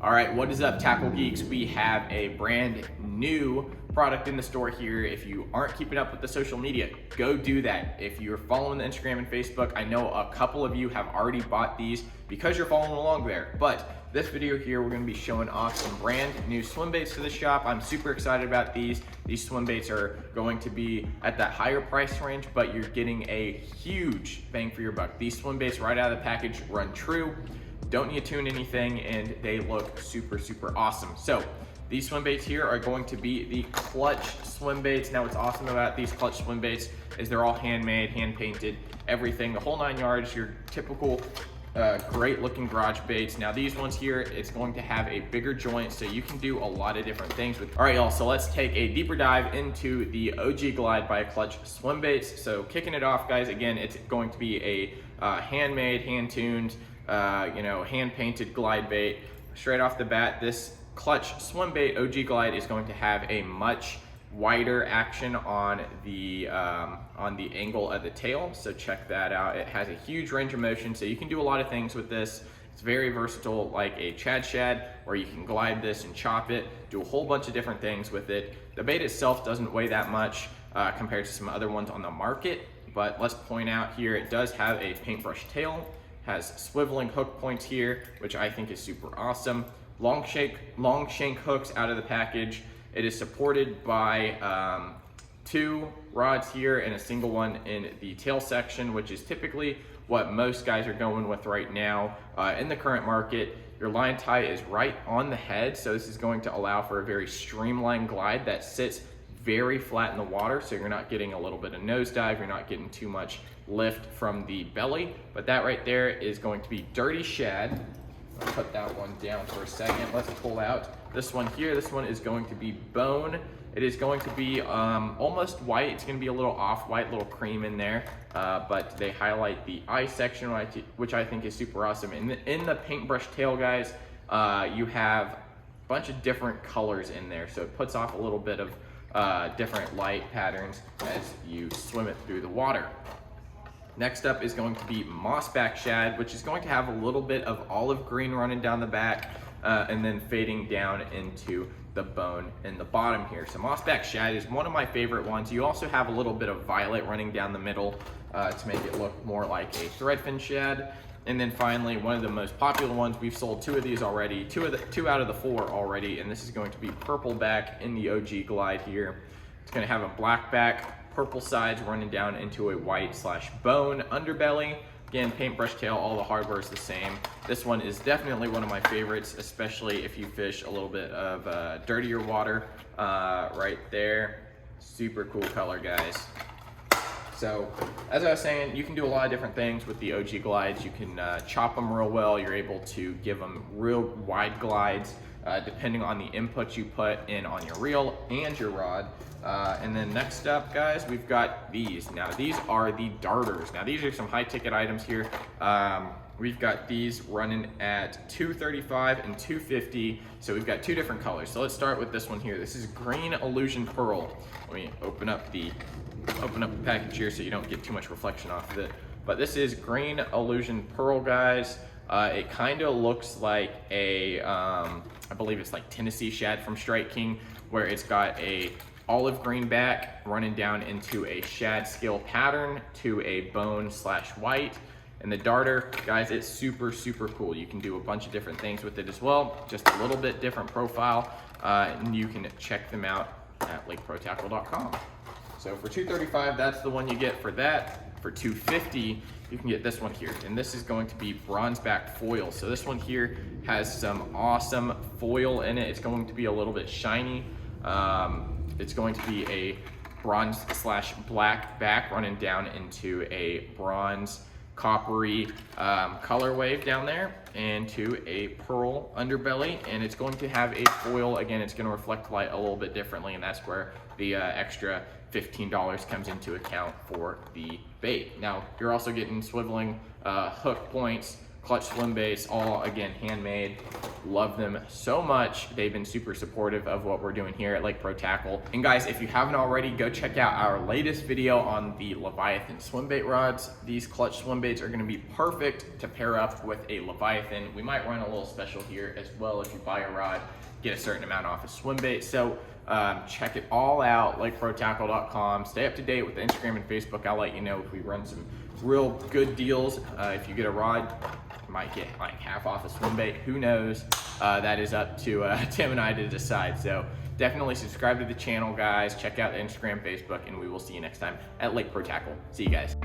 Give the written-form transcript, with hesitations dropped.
All right, what is up, Tackle Geeks? We have a brand new product in the store here. If you aren't keeping up with the social media, go do that. If you're following the Instagram and Facebook, I know a couple of you have already bought these because you're following along there. But this video here, we're gonna be showing off some brand new swim baits to the shop. I'm super excited about these. These swim baits are going to be at that higher price range, but you're getting a huge bang for your buck. These swim baits right out of the package run true. Don't need to tune anything, and they look super, super awesome. So these swim baits here are going to be the Clutch swim baits. Now what's awesome about these Clutch swim baits is they're all handmade, hand painted, everything, the whole 9 yards, your typical great looking garage baits. Now these ones here, it's going to have a bigger joint, so you can do a lot of different things with. All right, y'all, so let's take a deeper dive into the OG Glide by Clutch swim baits. So kicking it off, guys, again, it's going to be a handmade, hand-tuned, hand-painted glide bait. Straight off the bat, this Clutch swim bait OG Glide is going to have a much wider action on the angle of the tail, so check that out. It has a huge range of motion, so you can do a lot of things with this. It's very versatile, like a Chad Shad, where you can glide this and chop it, do a whole bunch of different things with it. The bait itself doesn't weigh that much compared to some other ones on the market, but let's point out here, it does have a paintbrush tail, has swiveling hook points here, which I think is super awesome. Long shank hooks out of the package. It is supported by 2 rods here and a single one in the tail section, which is typically what most guys are going with right now in the current market. Your line tie is right on the head, so this is going to allow for a very streamlined glide that sits very flat in the water, so you're not getting a little bit of nosedive, you're not getting too much lift from the belly. But that right there is going to be Dirty Shad. I'll put that one down for a second. Let's pull out this one here. This one is going to be Bone. It is going to be almost white. It's going to be a little off-white, little cream in there, but they highlight the eye section, which I think is super awesome. In the paintbrush tail, guys, you have a bunch of different colors in there, so it puts off a little bit of different light patterns as you swim it through the water. Next up is going to be Mossback Shad, which is going to have a little bit of olive green running down the back and then fading down into the bone in the bottom here. So Mossback Shad is one of my favorite ones. You also have a little bit of violet running down the middle to make it look more like a threadfin shad. And then finally, one of the most popular ones, we've sold 2 of these already, 2 out of the 4 already, and this is going to be Purpleback in the OG Glide here. It's going to have a black back, purple sides running down into a white/bone underbelly. Again, paintbrush tail, all the hardware is the same. This one is definitely one of my favorites, especially if you fish a little bit of dirtier water right there. Super cool color, guys. So, as I was saying, you can do a lot of different things with the OG Glides. You can chop them real well. You're able to give them real wide glides, depending on the inputs you put in on your reel and your rod. And then next up, guys, we've got these. Now, these are the darters. Now, these are some high ticket items here. We've got these running at $235 and $250. So we've got 2 different colors. So let's start with this one here. This is Green Illusion Pearl. Let me open up the package here so you don't get too much reflection off of it. But this is Green Illusion Pearl, guys. It kind of looks like a, I believe it's like Tennessee Shad from Strike King, where it's got a olive green back running down into a shad scale pattern to a bone/white. And the darter, guys, it's super, super cool. You can do a bunch of different things with it as well, just a little bit different profile, and you can check them out at lakeprotackle.com. So for $235, that's the one you get for that. For $250, you can get this one here, and this is going to be Bronzeback Foil. So this one here has some awesome foil in it. It's going to be a little bit shiny. It's going to be a bronze/black back running down into a bronze coppery color wave down there and to a pearl underbelly, and it's going to have a foil. Again, it's going to reflect light a little bit differently, and that's where the extra $15 comes into account for the bait. Now, you're also getting swiveling hook points, Clutch swim baits, all again handmade. Love them so much. They've been super supportive of what we're doing here at Lake Pro Tackle. And guys, if you haven't already, go check out our latest video on the Leviathan swim bait rods. These clutch swim baits are gonna be perfect to pair up with a Leviathan. We might run a little special here as well. If you buy a rod, get a certain amount off a swim bait. So check it all out, lakeprotackle.com. Stay up to date with Instagram and Facebook. I'll let you know if we run some real good deals. If you get a rod, you might get like half off a swim bait. Who knows? That is up to Tim and I to decide. So definitely subscribe to the channel, guys. Check out Instagram, Facebook, and we will see you next time at Lake Pro Tackle. See you guys.